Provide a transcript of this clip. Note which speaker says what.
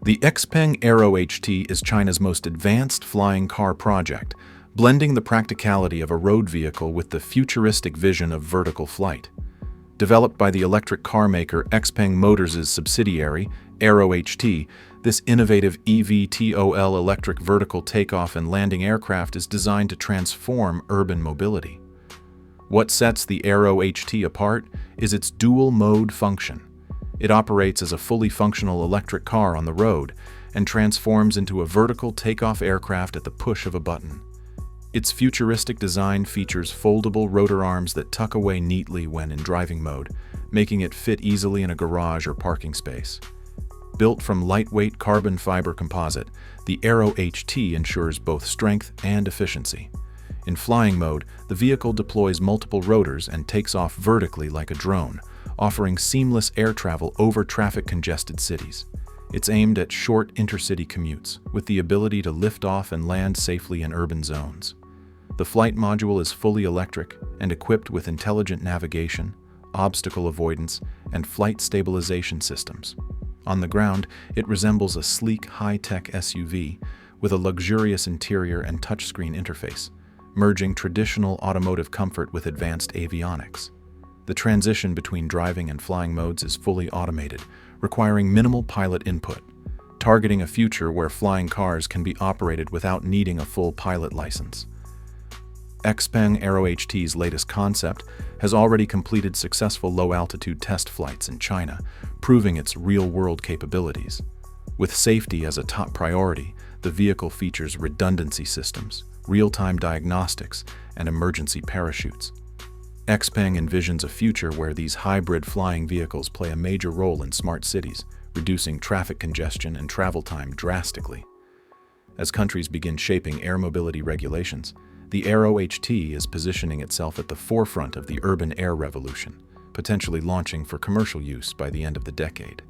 Speaker 1: The Xpeng AeroHT is China's most advanced flying car project, blending the practicality of a road vehicle with the futuristic vision of vertical flight. Developed by the electric car maker Xpeng Motors' subsidiary, AeroHT, this innovative eVTOL electric vertical takeoff and landing aircraft is designed to transform urban mobility. What sets the AeroHT apart is its dual-mode function. It operates as a fully functional electric car on the road and transforms into a vertical takeoff aircraft at the push of a button. Its futuristic design features foldable rotor arms that tuck away neatly when in driving mode, making it fit easily in a garage or parking space. Built from lightweight carbon fiber composite, the AeroHT ensures both strength and efficiency. In flying mode, the vehicle deploys multiple rotors and takes off vertically like a drone, offering seamless air travel over traffic-congested cities. It's aimed at short intercity commutes, with the ability to lift off and land safely in urban zones. The flight module is fully electric and equipped with intelligent navigation, obstacle avoidance, and flight stabilization systems. On the ground, it resembles a sleek, high-tech SUV with a luxurious interior and touchscreen interface, merging traditional automotive comfort with advanced avionics. The transition between driving and flying modes is fully automated, requiring minimal pilot input, targeting a future where flying cars can be operated without needing a full pilot license. Xpeng AeroHT's latest concept has already completed successful low-altitude test flights in China, proving its real-world capabilities. With safety as a top priority, the vehicle features redundancy systems, real-time diagnostics, and emergency parachutes. Xpeng envisions a future where these hybrid flying vehicles play a major role in smart cities, reducing traffic congestion and travel time drastically. As countries begin shaping air mobility regulations, the AeroHT is positioning itself at the forefront of the urban air revolution, potentially launching for commercial use by the end of the decade.